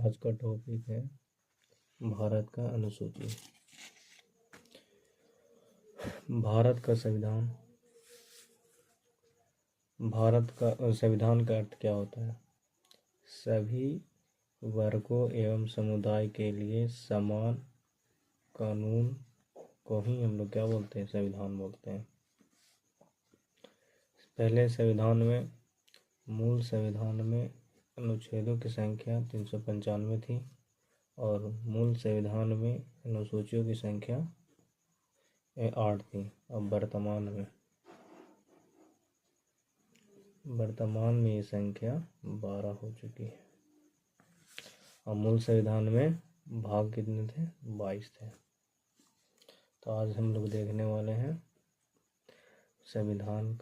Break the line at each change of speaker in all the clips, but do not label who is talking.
आज का टॉपिक है भारत का अनुसूची। भारत का संविधान। भारत का संविधान का अर्थ क्या होता है? सभी वर्गों एवं समुदाय के लिए समान कानून को ही हम लोग क्या बोलते हैं? संविधान बोलते हैं। पहले संविधान में, मूल संविधान में अनुच्छेदों की संख्या 395 थी और मूल संविधान में अनुसूचियों की संख्या 8 थी। अब वर्तमान में ये संख्या 12 हो चुकी है। और मूल संविधान में भाग कितने थे? 22 थे। तो आज हम लोग देखने वाले हैं संविधान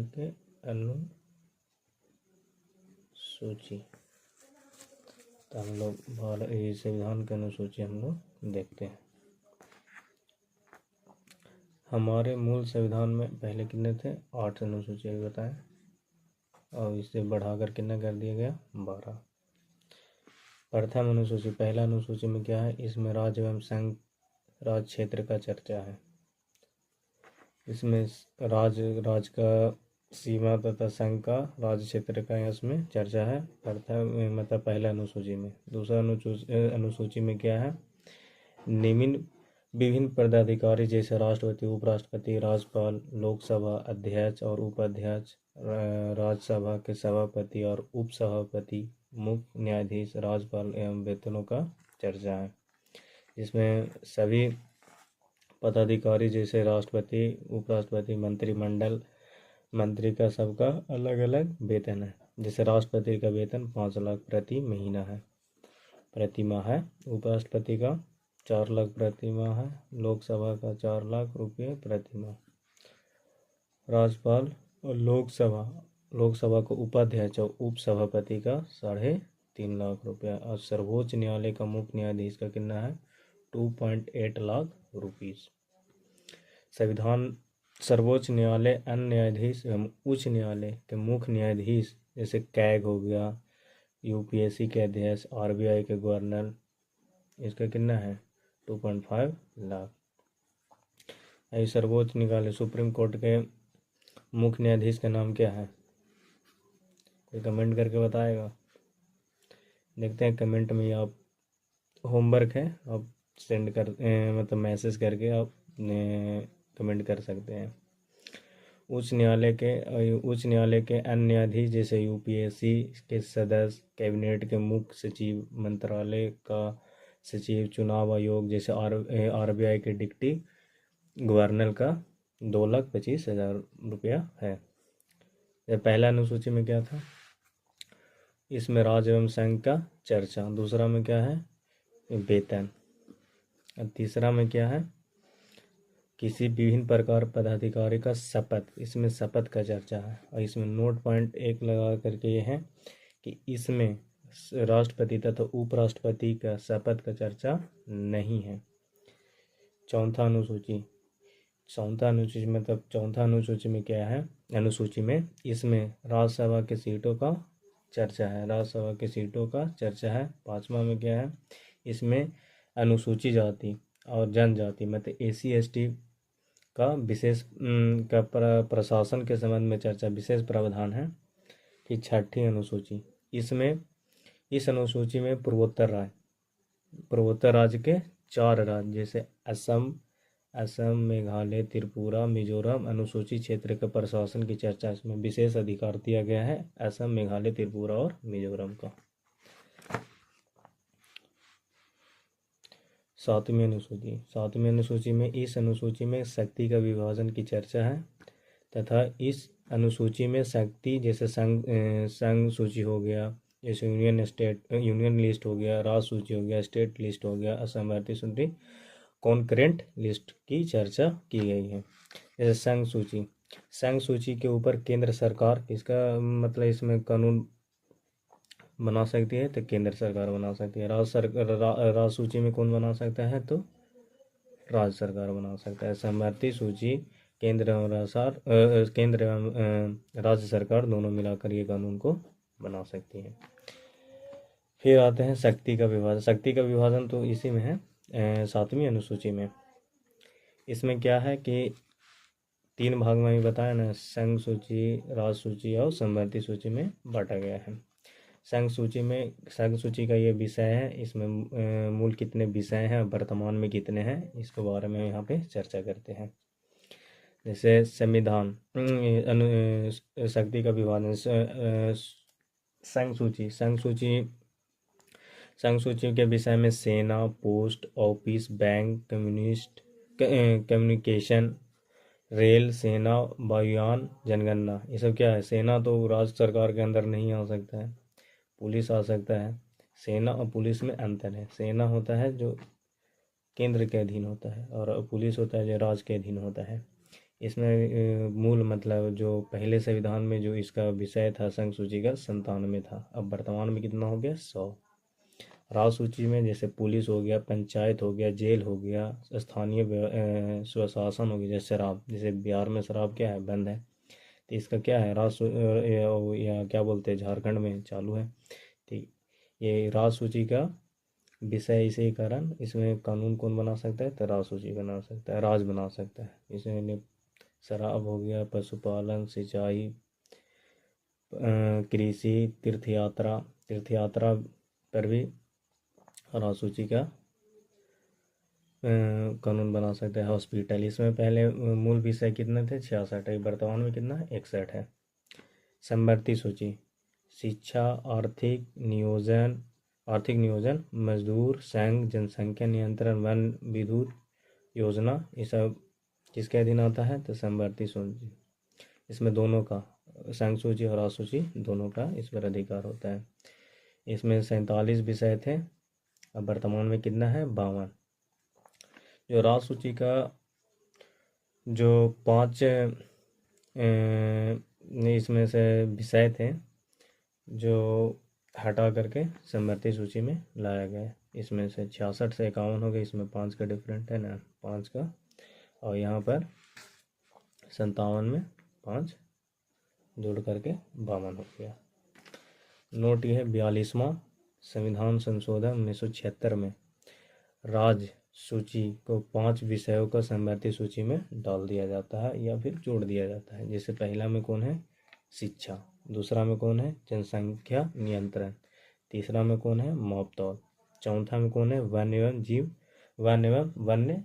के अनुसूची। तो हम लोग संविधान की अनुसूची हम लोग देखते हैं। हमारे मूल संविधान में पहले कितने थे? 8 अनुसूची अभी बताएं, और इसे बढ़ाकर कितना कर दिया गया? 12। प्रथम अनुसूची, पहला अनुसूची में क्या है? इसमें राज्य एवं संघ राज क्षेत्र का चर्चा है। इसमें राज्य का सीमा तथा संघ का राज्य क्षेत्र का इसमें चर्चा है। प्रथम मतलब पहला अनुसूची में। दूसरा अनुसूची में क्या है? निम्न विभिन्न पदाधिकारी जैसे राष्ट्रपति, उपराष्ट्रपति, राज्यपाल, लोकसभा अध्यक्ष और उपाध्यक्ष, राज्यसभा के सभापति और उपसभापति, मुख्य न्यायाधीश, राज्यपाल एवं वेतनों का चर्चा है। इसमें सभी पदाधिकारी जैसे राष्ट्रपति, उपराष्ट्रपति, मंत्रिमंडल, मंत्री का सबका अलग अलग वेतन है। जैसे राष्ट्रपति का वेतन 5 लाख प्रति महीना है, प्रति माह है। उपराष्ट्रपति का 4 लाख प्रति माह है। लोकसभा का 4 लाख रुपये प्रति माह। राज्यपाल और लोकसभा को उपाध्यक्ष और उपसभापति का 3.5 लाख रुपया। और सर्वोच्च न्यायालय का मुख्य न्यायाधीश का कितना है? 2.8 लाख रुपीस। संविधान, सर्वोच्च न्यायालय, अन्य न्यायाधीश एवं उच्च न्यायालय के मुख्य न्यायाधीश जैसे कैग हो गया, यूपीएससी के अध्यक्ष, आरबीआई के गवर्नर, इसका कितना है? 2.5 लाख। ऐसे सर्वोच्च न्यायालय, सुप्रीम कोर्ट के मुख्य न्यायाधीश का नाम क्या है? कोई कमेंट करके बताएगा? देखते हैं कमेंट में। आप होमवर्क है, आप सेंड कर मतलब मैसेज करके आप कमेंट कर सकते हैं। उच्च न्यायालय के अन्य न्यायाधीश जैसे यूपीएससी के सदस्य, कैबिनेट के मुख्य सचिव, मंत्रालय का सचिव, चुनाव आयोग जैसे आरबीआई के डिप्टी गवर्नर का 2,25,000 रुपया है। पहला अनुसूची में क्या था? इसमें राज्य एवं संघ का चर्चा। दूसरा में क्या है? वेतन। और तीसरा में क्या है? किसी विभिन्न प्रकार पदाधिकारी का शपथ। इसमें शपथ का चर्चा है। और इसमें नोट पॉइंट 1 लगा करके ये है कि इसमें राष्ट्रपति तथा उपराष्ट्रपति का शपथ का चर्चा नहीं है। चौथा अनुसूची में क्या है? अनुसूची में इसमें राज्यसभा के सीटों का चर्चा है। पांचवा में क्या है? इसमें अनुसूची जाति और जनजाति मतलब SC/ST का विशेष प्रशासन के संबंध में चर्चा, विशेष प्रावधान है। कि छठी अनुसूची, इस अनुसूची में पूर्वोत्तर राज्य के 4 राज्य जैसे असम, मेघालय, त्रिपुरा, मिजोरम अनुसूची क्षेत्र के प्रशासन की चर्चा। इसमें विशेष अधिकार दिया गया है असम, मेघालय, त्रिपुरा और मिजोरम का। 7वीं अनुसूची में इस अनुसूची में शक्ति का विभाजन की चर्चा है तथा इस अनुसूची में शक्ति जैसे संघ सूची हो गया, जैसे यूनियन लिस्ट हो गया, राज्य सूची हो गया, स्टेट लिस्ट हो गया, असमवर्ती सूची, कॉन्करेंट लिस्ट की चर्चा की गई है। जैसे संघ सूची के ऊपर केंद्र सरकार, इसका मतलब इसमें कानून बना सकती है तो केंद्र सरकार बना सकती है। राज्य सूची में कौन बना सकता है? तो राज्य सरकार बना सकता है। समवर्ती सूची केंद्र एवं राज्य सरकार दोनों मिलाकर ये कानून को बना सकती हैं। फिर आते हैं शक्ति का विभाजन। शक्ति का विभाजन तो इसी में है 7वीं अनुसूची में। इसमें क्या है कि 3 भाग में भी बताया ना, संघ सूची, राज सूची और समवर्ती सूची में बांटा गया है। संघ सूची का ये विषय है, इसमें मूल कितने विषय हैं, वर्तमान में कितने हैं, इसके बारे में यहाँ पे चर्चा करते हैं। जैसे संविधान, शक्ति का विभाजन, संघ सूची के विषय में सेना, post office, bank, communication, rail, सेना, वायुयान, जनगणना, ये सब क्या है। सेना तो राज्य सरकार के अंदर नहीं आ सकता है, पुलिस आ सकता है। सेना और पुलिस में अंतर है। सेना होता है जो केंद्र के अधीन होता है और पुलिस होता है जो राज्य के अधीन होता है। इसमें मूल मतलब जो पहले संविधान में जो इसका विषय था संघ सूची का 97 था, अब वर्तमान में कितना हो गया 100। राज सूची में जैसे पुलिस हो गया, पंचायत हो गया, जेल हो गया, स्थानीय स्वशासन हो गया, जैसे शराब, जैसे बिहार में शराब क्या है, बंद है, तो इसका क्या है या क्या बोलते हैं झारखंड में चालू है। ठीक, ये राज सूची का विषय इसी कारण इसमें कानून कौन बना सकता है, तो राज सूची बना सकता है, राज बना सकता है। इसमें शराब हो गया, पशुपालन, सिंचाई, कृषि, तीर्थयात्रा पर भी राज सूची का कानून बना सकता है। हॉस्पिटल, इसमें पहले मूल विषय कितने थे 66 है, वर्तमान में कितना है 61 है। समवर्ती सूची, शिक्षा, आर्थिक नियोजन, मजदूर संघ, जनसंख्या नियंत्रण, वन विद्युत योजना, ये सब किसके अधीन आता है, तो समवर्ती सूची। इसमें दोनों का, संघ सूची और राज सूची दोनों का इस पर अधिकार होता है। इसमें 47 विषय थे, अब वर्तमान में कितना है 52। जो राज सूची का जो 5 इसमें से विषय थे जो हटा करके समवर्ती सूची में लाया गया। इसमें से 66 से 51 हो गए, इसमें 5 का डिफरेंट है ना, 5 का, और यहाँ पर 57 में 5 जोड़ करके 52 हो गया। नोट यह है 42वां संविधान संशोधन 1976 में राज्य सूची को 5 विषयों को समवर्ती सूची में डाल दिया जाता है या फिर जोड़ दिया जाता है। जैसे पहला में कौन है, शिक्षा, दूसरा में कौन है, जनसंख्या नियंत्रण, तीसरा में कौन है, मॉपतौल, चौथा में कौन है, वन्य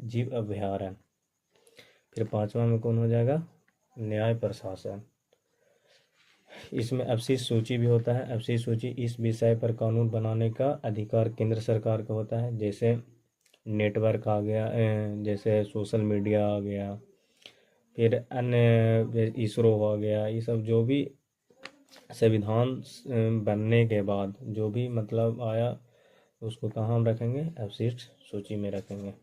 जीव अभ्यारण्य, फिर 5वां में कौन हो जाएगा, न्याय प्रशासन। इसमें अपशिष्ट सूची भी होता है। अपशिष्ट सूची, इस विषय पर कानून बनाने का अधिकार केंद्र सरकार का होता है। जैसे नेटवर्क आ गया, जैसे सोशल मीडिया आ गया, फिर अन्य इसरो आ गया, ये सब जो भी संविधान बनने के बाद जो भी मतलब आया उसको कहाँ हम रखेंगे, अपशिष्ट सूची में रखेंगे।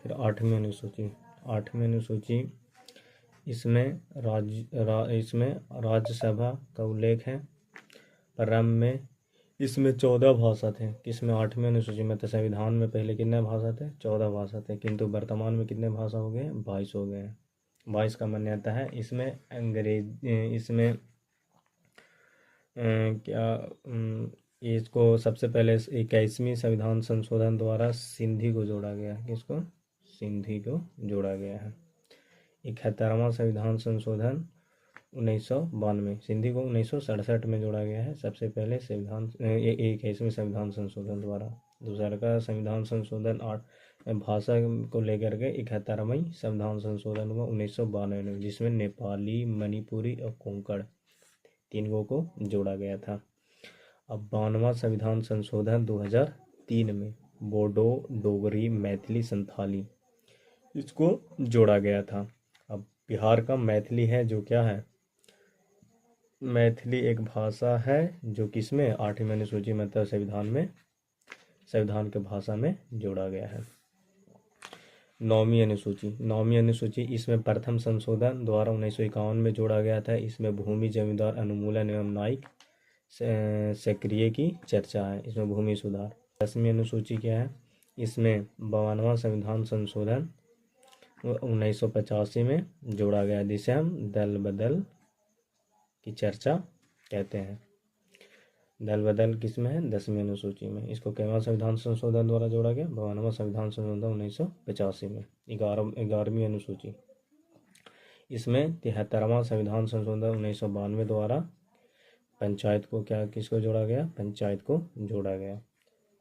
फिर 8वीं अनुसूची, इसमें राज्यसभा का उल्लेख है। प्रारंभ में इसमें 14 भाषा थे। किसमें, 8वीं अनुसूची में। तो संविधान में पहले कितने भाषा थे, 14 भाषा थे, किंतु वर्तमान में कितने भाषा हो गए, 22 हो गए हैं। 22 का मान्यता है। इसमें इसमें इसको सबसे पहले 21वीं संविधान संशोधन द्वारा सिंधी को जोड़ा गया। किसको, सिंधी को जोड़ा गया है। 71वां संविधान संशोधन 1992, सिंधी को 1967 में जोड़ा गया है। सबसे पहले 21वें संविधान संशोधन द्वारा। दूसरा का संविधान संशोधन 8 भाषा को लेकर के 71वां संविधान संशोधन हुआ 1992 में, जिसमें नेपाली, मणिपुरी और कोंकण 3 को जोड़ा गया था। अब 92वां संविधान संशोधन 2003 में बोडो, डोगरी, मैथिली, संथाली इसको जोड़ा गया था। अब बिहार का मैथिली है, जो क्या है, मैथिली एक भाषा है जो किसमें, 8वीं अनुसूची में, संविधान के भाषा में जोड़ा गया है। 9वीं अनुसूची, इसमें प्रथम संशोधन द्वारा 1951 में जोड़ा गया था। इसमें भूमि, जमींदार, अनुमूलन एवं न्यायिक सक्रिय की चर्चा है। इसमें भूमि सुधार। 10वीं अनुसूची क्या है, इसमें 52वां संविधान संशोधन 1985 में जोड़ा गया, जिसे हम दल बदल की चर्चा कहते हैं। दल बदल किसमें है, 10वीं अनुसूची में। इसको केवां संविधान संशोधन द्वारा जोड़ा गया, 52वां संविधान संशोधन 1985 में। 11वीं अनुसूची, इसमें 73वां संविधान संशोधन 1992 द्वारा पंचायत को किसको जोड़ा गया, पंचायत को जोड़ा गया।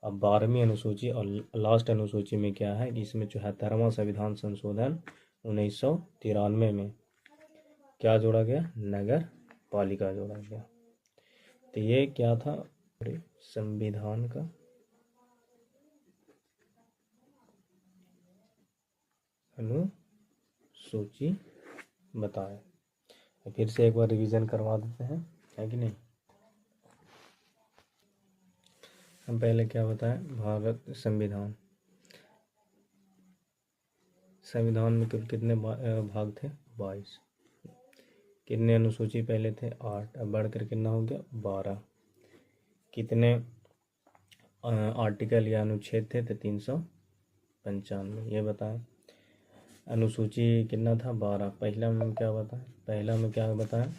अब 12वीं अनुसूची और लास्ट अनुसूची में क्या है कि इसमें 74वां संविधान संशोधन 1993 में क्या जोड़ा गया, नगर पालिका जोड़ा गया। तो ये क्या था, संविधान का अनुसूची बताए। फिर से एक बार रिवीजन करवा देते हैं, है कि नहीं। हम पहले क्या बताएं, भारत संविधान में कुल कितने भाग थे, 22। कितने अनुसूची पहले थे, 8, अब बढ़कर कितना हो गया, 12। कितने आर्टिकल या अनुच्छेद थे, तो 395, ये बताएं। अनुसूची कितना था, 12। पहला में क्या बताएं,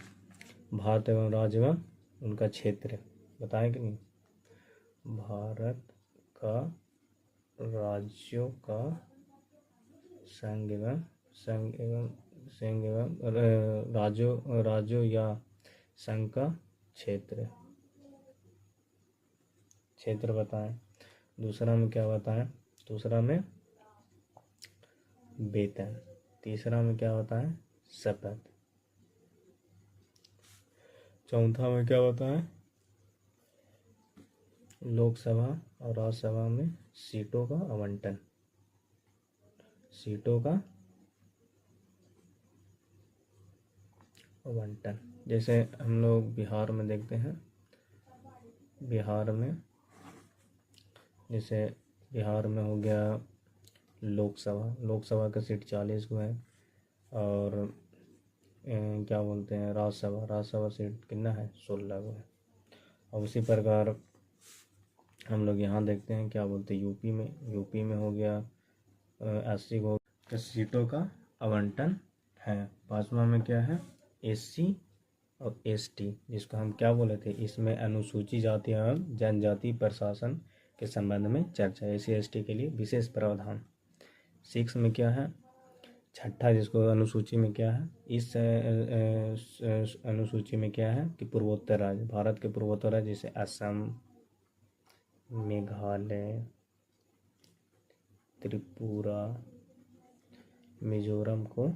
भारत एवं राज्य एवं उनका क्षेत्र बताएं कि नहीं। भारत का राज्यों का संघ एवं राज्यों या संघ का क्षेत्र बताएं। दूसरा में क्या बताएं, दूसरा में वेतन। तीसरा में क्या बताएं, शपथ। चौथा में क्या बताएं, लोकसभा और राज्यसभा में सीटों का आवंटन। जैसे हम लोग बिहार में देखते हैं, बिहार में हो गया लोकसभा का सीट 40 को है, और क्या बोलते हैं, राज्यसभा सीट कितना है, 16 को है। और उसी प्रकार हम लोग यहाँ देखते हैं, क्या बोलते हैं, यूपी में हो गया 80 को सीटों का आवंटन है। 5वां में क्या है, SC और ST, जिसको हम क्या बोले थे, इसमें अनुसूचित जाति एवं जनजाति प्रशासन के संबंध में चर्चा। SC ST के लिए विशेष प्रावधान। 6 में क्या है, छठा जिसको अनुसूची में क्या है, इस अनुसूची में क्या है कि पूर्वोत्तर राज्य, भारत के पूर्वोत्तर राज्य जैसे असम, मेघालय, त्रिपुरा, मिजोरम को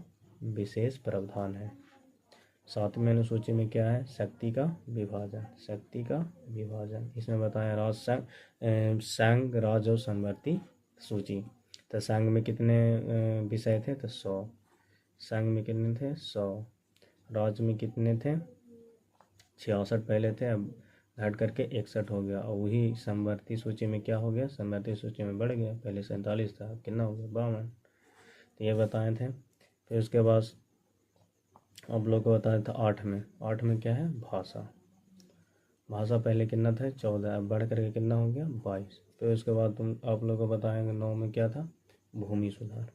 विशेष प्रावधान है। 7वें अनुसूची में क्या है, शक्ति का विभाजन। इसमें बताया राज्य संघ राज्य और समवर्ती सूची। तो संघ में कितने विषय थे, तो 100। संघ में कितने थे, 100। राज्य में कितने थे, 66 पहले थे, अब घट करके 61 हो गया। और वही समवर्ती सूची में क्या हो गया, समवर्ती सूची में बढ़ गया, पहले 47 था, कितना हो गया, 52। तो ये बताए थे। फिर उसके बाद आप लोग को बताया था 8 में क्या है, भाषा पहले कितना था, 14, अब बढ़ करके कितना हो गया, 22। फिर उसके बाद आप लोग को बताएंगे 9 में क्या था, भूमि सुधार।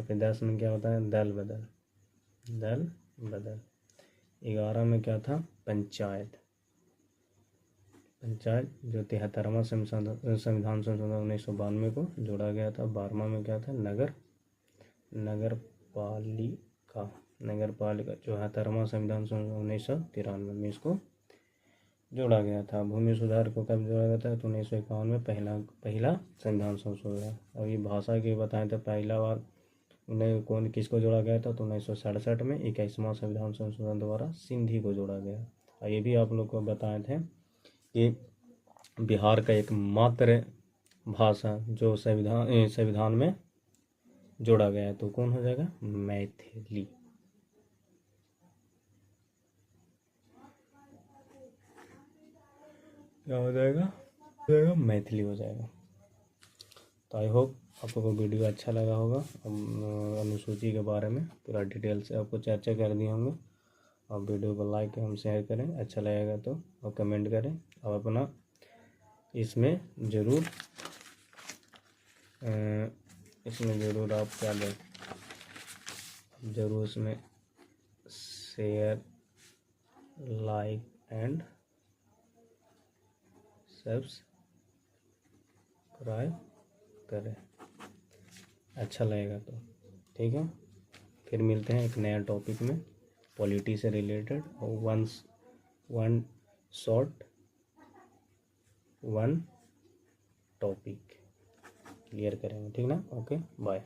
फिर 10 में क्या होता है, दल बदल। 11 में क्या था, पंचायत, जो 73वां संविधान संशोधन 1992 को जोड़ा गया था। 12वां में क्या था, नगर पालिका, 74वां संविधान संशोधन 1993 में इसको जोड़ा गया था। भूमि सुधार को कब जोड़ा गया था, तो 1951 में पहला संविधान संशोधन। और ये भाषा के बताएं तो पहला बार उन्हें किसको जोड़ा गया था, तो 1967 में 21वां संविधान संशोधन द्वारा सिंधी को जोड़ा गया। और ये भी आप लोग को बताए थे कि बिहार का एक मात्र भाषा जो संविधान में जोड़ा गया है, तो कौन हो जाएगा, मैथिली। क्या हो जाएगा, मैथिली हो जाएगा। तो आई होप आपको वीडियो अच्छा लगा होगा। अनुसूची के बारे में पूरा डिटेल से आपको चर्चा कर दिए होंगे। और वीडियो को लाइक एवं शेयर करें अच्छा लगेगा तो, और कमेंट करें। और अपना इसमें ज़रूर आप क्या दें, ज़रूर इसमें शेयर, लाइक एंड सब्सक्राइब करें अच्छा लगेगा तो, ठीक है। फिर मिलते हैं एक नया टॉपिक में पॉलिटी से रिलेटेड, और one short one topic clear करेंगे, ठीक ना। Okay bye.